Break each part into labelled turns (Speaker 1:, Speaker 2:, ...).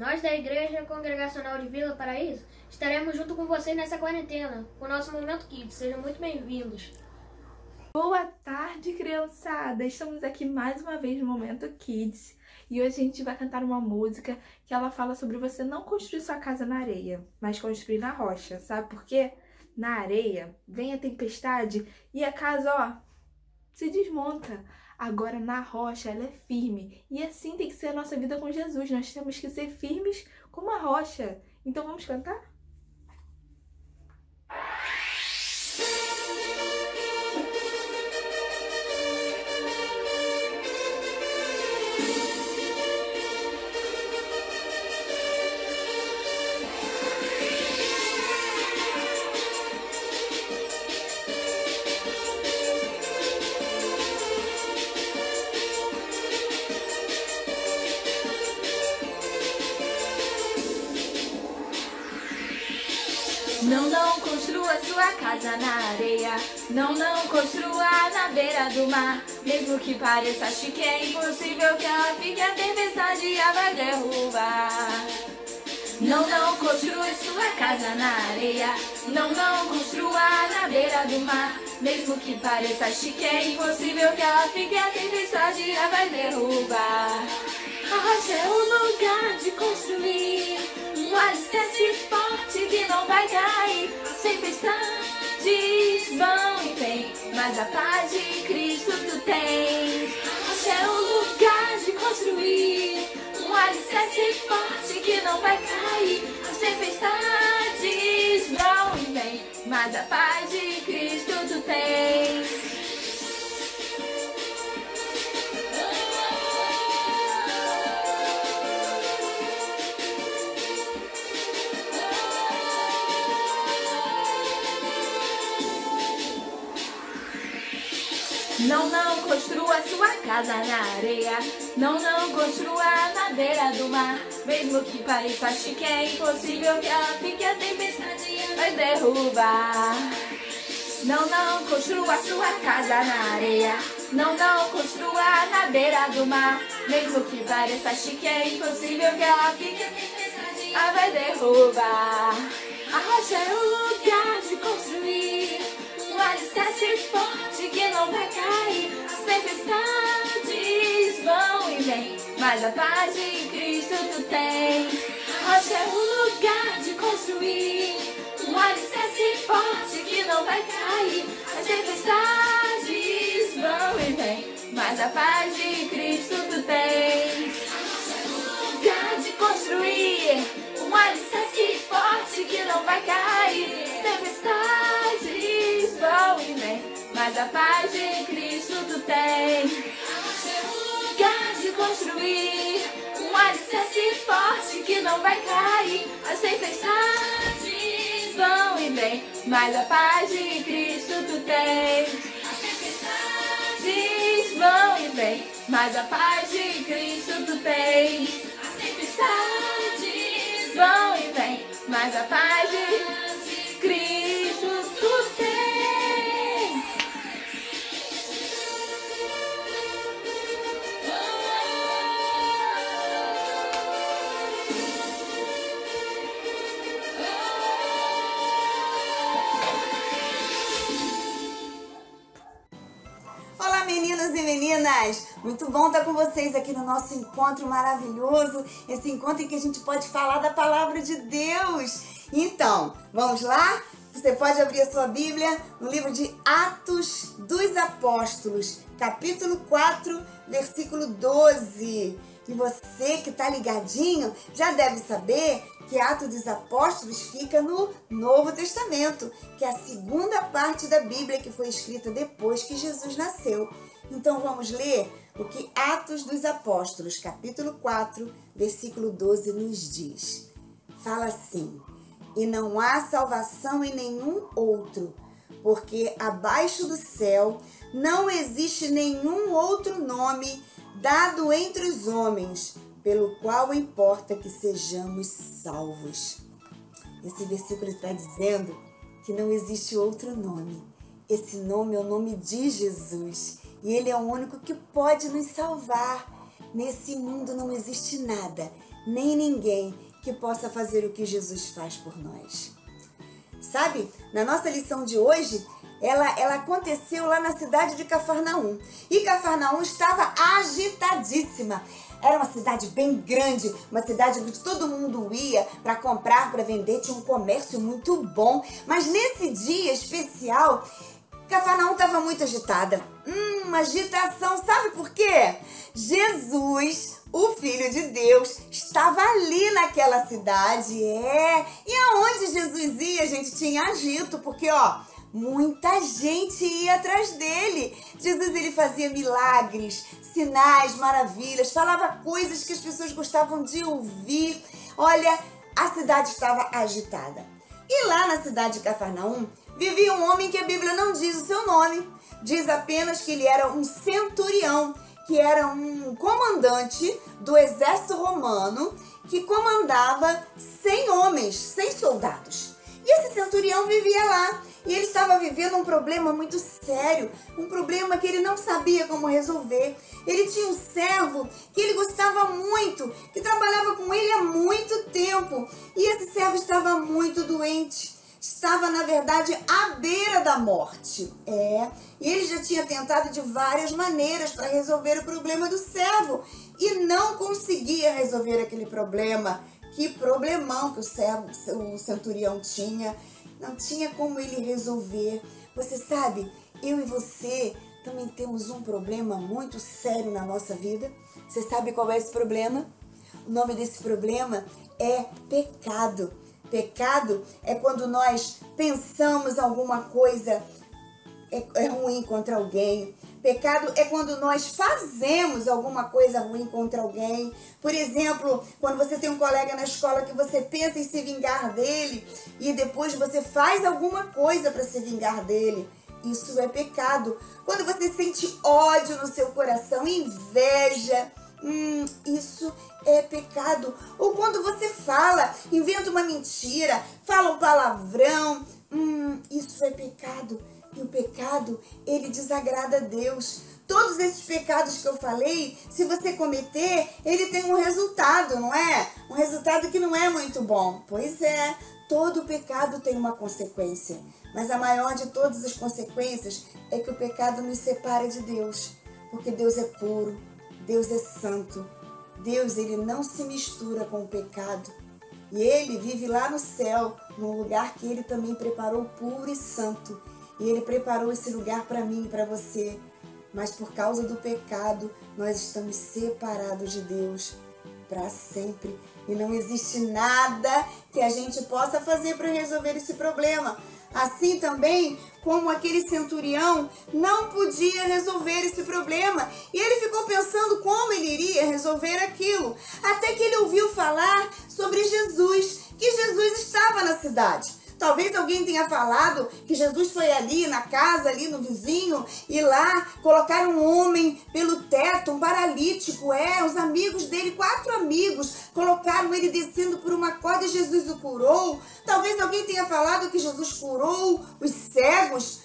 Speaker 1: Nós da Igreja Congregacional de Vila Paraíso estaremos junto com vocês nessa quarentena, com o nosso Momento Kids. Sejam muito bem-vindos.
Speaker 2: Boa tarde, criançada! Estamos aqui mais uma vez no Momento Kids e hoje a gente vai cantar uma música que ela fala sobre você não construir sua casa na areia, mas construir na rocha. Sabe por quê? Na areia vem a tempestade e a casa, se desmonta. Agora na rocha ela é firme e assim tem que ser a nossa vida com Jesus. Nós temos que ser firmes como a rocha. Então vamos cantar?
Speaker 3: Não construa sua casa na areia. Não construa na beira do mar. Mesmo que pareça chique, é impossível que ela fique. A tempestade a vai derrubar. Não construa sua casa na areia. Não construa na beira do mar. Mesmo que pareça chique, é impossível que ela fique. A tempestade a vai derrubar. A rocha é o lugar de construir um alicerce forte que não vai cair. As tempestades vão e vêm, mas a paz de Cristo tu tens. A rocha é o lugar de construir um alicerce forte que não vai cair. As tempestades vão e vêm, mas a paz de Cristo tu tens. Não construa sua casa na areia. Não construa na beira do mar. Mesmo que pareça chique, é impossível que ela fique. A tempestade vai derrubar. Não construa sua casa na areia. Não construa na beira do mar. Mesmo que pareça chique, é impossível que ela fique. A tempestade vai derrubar. A rocha é o lugar de construir um alicerce forte que não vai cair. As tempestades vão e vêm, mas a paz de Cristo tu tens. A rocha é o lugar de construir um alicerce forte que não vai cair. As tempestades vão e vêm, mas a paz de Cristo tu tens. A rocha é o lugar de construir um alicerce forte que não vai cair. As tempestades vão e vêm, mas a paz de Cristo tu tens. A rocha é o lugar de construir um alicerce forte que não vai cair. As tempestades vão e vêm, mas a paz de Cristo tu tens. As tempestades vão e vêm, mas a paz de Cristo tu tens. As tempestades vão e vêm, mas a paz de Cristo tu tens.
Speaker 4: Olá, meninos e meninas! Muito bom estar com vocês aqui no nosso encontro maravilhoso, esse encontro em que a gente pode falar da Palavra de Deus. Então, vamos lá? Você pode abrir a sua Bíblia no livro de Atos dos Apóstolos, capítulo 4, versículo 12. E você que está ligadinho já deve saber que Atos dos Apóstolos fica no Novo Testamento, que é a segunda parte da Bíblia que foi escrita depois que Jesus nasceu. Então vamos ler o que Atos dos Apóstolos, capítulo 4, versículo 12 nos diz. Fala assim: e não há salvação em nenhum outro, porque abaixo do céu não existe nenhum outro nome dado entre os homens, pelo qual importa que sejamos salvos. Esse versículo está dizendo que não existe outro nome. Esse nome é o nome de Jesus. E Ele é o único que pode nos salvar. Nesse mundo não existe nada, nem ninguém que possa fazer o que Jesus faz por nós. Sabe, na nossa lição de hoje, ela aconteceu lá na cidade de Cafarnaum. E Cafarnaum estava agitadíssima. Era uma cidade bem grande, uma cidade onde todo mundo ia para comprar, para vender, tinha um comércio muito bom. Mas nesse dia especial, Cafarnaum estava muito agitada. Uma agitação, sabe por quê? Jesus, o Filho de Deus, estava ali naquela cidade, E aonde Jesus ia, gente, tinha agito, porque, muita gente ia atrás dele. Jesus, ele fazia milagres, sinais, maravilhas, falava coisas que as pessoas gostavam de ouvir. Olha, a cidade estava agitada. E lá na cidade de Cafarnaum, vivia um homem que a Bíblia não diz o seu nome. Diz apenas que ele era um centurião, que era um comandante do exército romano, que comandava 100 homens, 100 soldados. E esse centurião vivia lá. E ele estava vivendo um problema muito sério, um problema que ele não sabia como resolver. Ele tinha um servo que ele gostava muito, que trabalhava com ele há muito tempo. E esse servo estava muito doente. Estava, na verdade, à beira da morte. E ele já tinha tentado de várias maneiras para resolver o problema do servo. E não conseguia resolver aquele problema. Que problemão que o centurião tinha. Não tinha como ele resolver. Você sabe, eu e você também temos um problema muito sério na nossa vida. Você sabe qual é esse problema? O nome desse problema é pecado. Pecado é quando nós pensamos alguma coisa é ruim contra alguém. Pecado é quando nós fazemos alguma coisa ruim contra alguém. Por exemplo, quando você tem um colega na escola que você pensa em se vingar dele e depois você faz alguma coisa para se vingar dele. Isso é pecado. Quando você sente ódio no seu coração, inveja, isso é pecado. Ou quando você inventa uma mentira, fala um palavrão, isso é pecado. E o pecado, ele desagrada a Deus. Todos esses pecados que eu falei, se você cometer, ele tem um resultado, não é? Um resultado que não é muito bom. Pois é, todo pecado tem uma consequência. Mas a maior de todas as consequências é que o pecado nos separa de Deus. Porque Deus é puro, Deus é santo. Deus, ele não se mistura com o pecado. E ele vive lá no céu, num lugar que ele também preparou puro e santo. E ele preparou esse lugar para mim e para você. Mas por causa do pecado, nós estamos separados de Deus para sempre. E não existe nada que a gente possa fazer para resolver esse problema. Assim também como aquele centurião não podia resolver esse problema. E ele ficou pensando como ele iria resolver aquilo. Até que ele ouviu falar sobre Jesus, que Jesus estava na cidade. Talvez alguém tenha falado que Jesus foi ali na casa, ali no vizinho, e lá colocaram um homem pelo teto, um paralítico. Os amigos dele, 4 amigos, colocaram ele descendo por uma corda e Jesus o curou. Talvez alguém tenha falado que Jesus curou os cegos.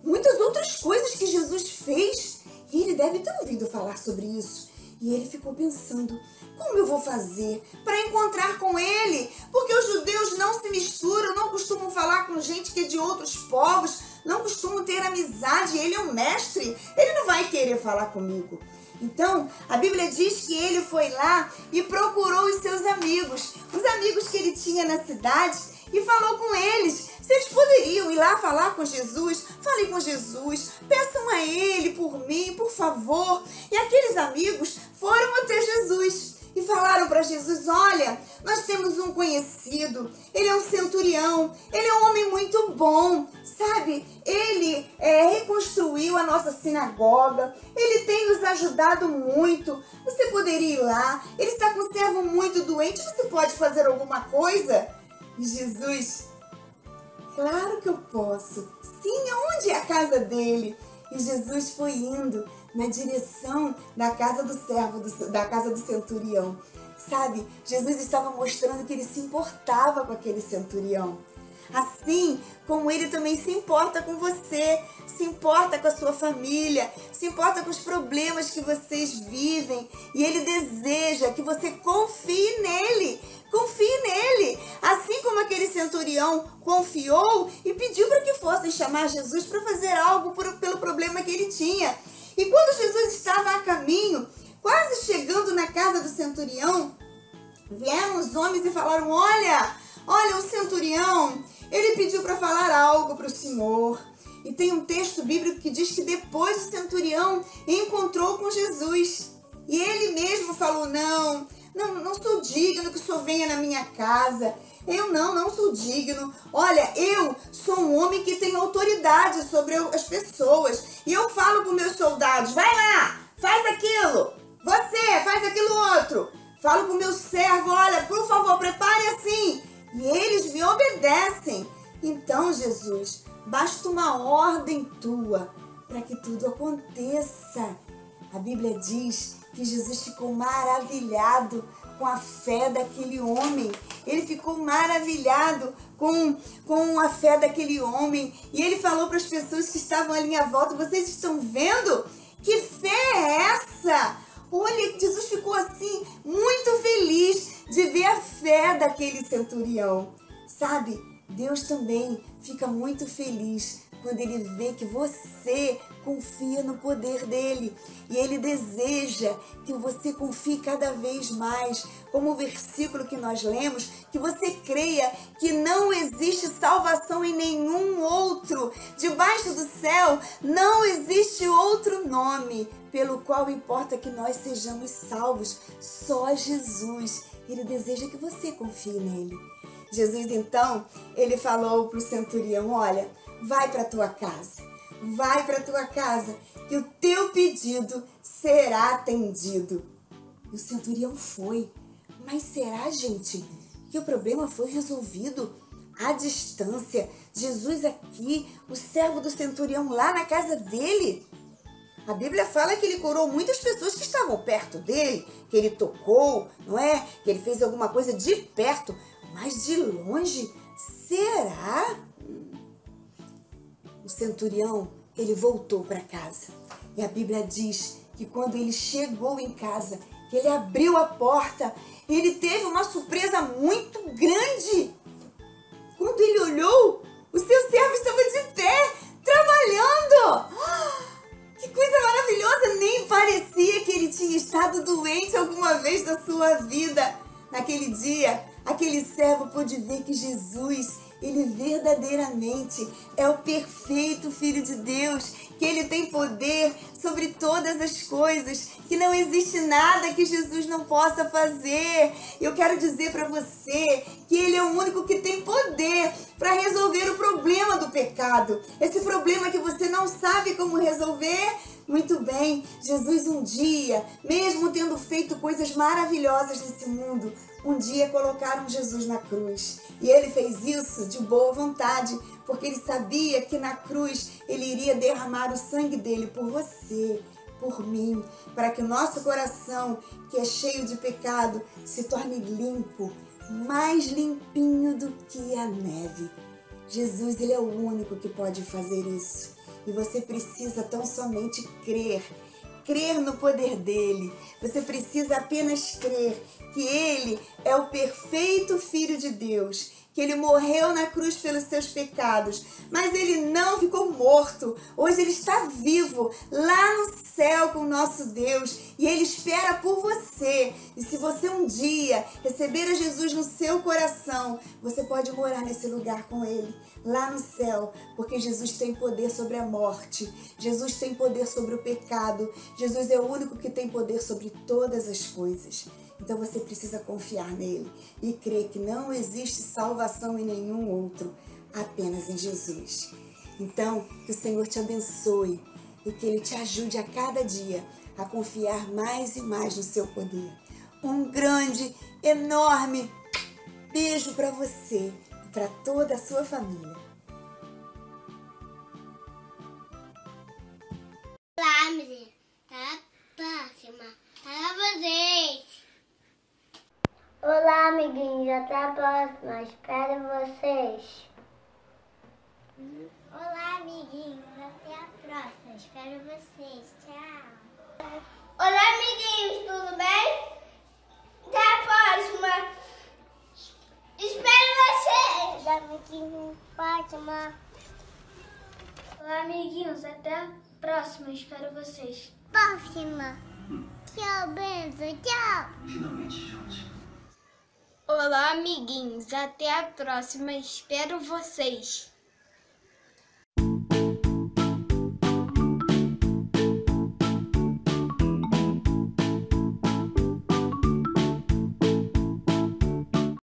Speaker 4: Muitas outras coisas que Jesus fez. E ele deve ter ouvido falar sobre isso. E ele ficou pensando, como eu vou fazer para encontrar com ele? Porque os judeus não se misturam, não costumam falar com gente que é de outros povos, não costumam ter amizade. Ele é um mestre, ele não vai querer falar comigo. Então, a Bíblia diz que ele foi lá e procurou os seus amigos, os amigos que ele tinha na cidade, e falou com eles se eles poderiam ir lá falar com Jesus. Falem com Jesus, peçam a ele por mim, por favor. E aqueles amigos foram até Jesus e falaram para Jesus, olha, nós temos um conhecido, ele é um centurião, ele é um homem muito bom, sabe? Ele reconstruiu a nossa sinagoga, ele tem nos ajudado muito, você poderia ir lá, ele está com um servo muito doente, você pode fazer alguma coisa? E Jesus, claro que eu posso, sim, aonde é a casa dele? E Jesus foi indo na direção da casa do servo, da casa do centurião. Sabe, Jesus estava mostrando que ele se importava com aquele centurião. Assim como ele também se importa com você. se importa com a sua família, se importa com os problemas que vocês vivem. E Ele deseja que você confie nele. Confie nele. Assim como aquele centurião confiou e pediu para que fossem chamar Jesus para fazer algo pelo problema que ele tinha. E quando Jesus estava a caminho, quase chegando na casa do centurião, vieram os homens e falaram: olha, o centurião, ele pediu para falar algo para o Senhor. E tem um texto bíblico que diz que depois o centurião encontrou com Jesus. E ele mesmo falou: não sou digno que o Senhor venha na minha casa. Eu não sou digno. Olha, eu sou um homem que tem autoridade sobre as pessoas. E eu falo para os meus soldados: vai lá, faz aquilo. Você, faz aquilo outro. Falo para o meu servo: olha, por favor, prepare assim. E eles me obedecem. Então, Jesus, basta uma ordem tua para que tudo aconteça. A Bíblia diz que Jesus ficou maravilhado com a fé daquele homem. Ele ficou maravilhado com a fé daquele homem. E ele falou para as pessoas que estavam ali à volta: vocês estão vendo? Que fé é essa? Olha, Jesus ficou assim muito feliz de ver a fé daquele centurião. Sabe, Deus também fica muito feliz quando Ele vê que você confia no poder dEle. E Ele deseja que você confie cada vez mais. Como o versículo que nós lemos, que você creia que não existe salvação em nenhum outro. Debaixo do céu não existe outro nome pelo qual importa que nós sejamos salvos. Só Jesus. Ele deseja que você confie nele. Jesus, então, ele falou para o centurião: olha, vai para a tua casa. Vai para a tua casa, que o teu pedido será atendido. E o centurião foi. Mas será, gente, que o problema foi resolvido à distância? Jesus aqui, o servo do centurião lá na casa dele? A Bíblia fala que ele curou muitas pessoas que estavam perto dele, que ele tocou, não é? Que ele fez alguma coisa de perto, mas de longe, será? O centurião, ele voltou para casa. E a Bíblia diz que quando ele chegou em casa, que ele abriu a porta, ele teve uma surpresa muito grande. Quando ele olhou, o seu servo estava de pé, trabalhando. Que coisa maravilhosa! Nem parecia que ele tinha estado doente alguma vez na sua vida. Naquele dia, aquele servo pôde ver que Jesus, ele verdadeiramente é o perfeito Filho de Deus, que ele tem poder sobre todas as coisas, que não existe nada que Jesus não possa fazer. Eu quero dizer para você que ele é o único que tem poder para resolver o problema do pecado. Esse problema que você não sabe como resolver. Muito bem, Jesus um dia, mesmo tendo feito coisas maravilhosas nesse mundo, um dia colocaram Jesus na cruz. E ele fez isso de boa vontade, porque ele sabia que na cruz ele iria derramar o sangue dele por você, por mim, para que o nosso coração, que é cheio de pecado, se torne limpo, mais limpinho do que a neve. Jesus, ele é o único que pode fazer isso. E você precisa tão somente crer no poder dele. Você precisa apenas crer que ele é o perfeito Filho de Deus, que ele morreu na cruz pelos seus pecados, mas ele não ficou morto. Hoje ele está vivo lá no céu com o nosso Deus e ele espera por você. E se você um dia receber a Jesus no seu coração, você pode morar nesse lugar com ele, lá no céu, porque Jesus tem poder sobre a morte, Jesus tem poder sobre o pecado, Jesus é o único que tem poder sobre todas as coisas. Então você precisa confiar nele e crer que não existe salvação em nenhum outro, apenas em Jesus. Então, que o Senhor te abençoe e que ele te ajude a cada dia a confiar mais e mais no seu poder. Um grande, enorme beijo para você e para toda a sua família.
Speaker 5: Olá, menina. Até a próxima. Até vocês. Olá, amiguinhos. Até a próxima. Espero vocês. Olá, amiguinhos. até a próxima. Espero vocês. Tchau. Olá, amiguinhos, tudo bem? Até a próxima. Espero vocês. Olá, amiguinhos, próxima.
Speaker 1: Olá, amiguinhos. Até a próxima. Espero vocês.
Speaker 5: Próxima. Tchau, Benzo. Tchau.
Speaker 1: Olá, amiguinhos. Até a próxima. Espero vocês.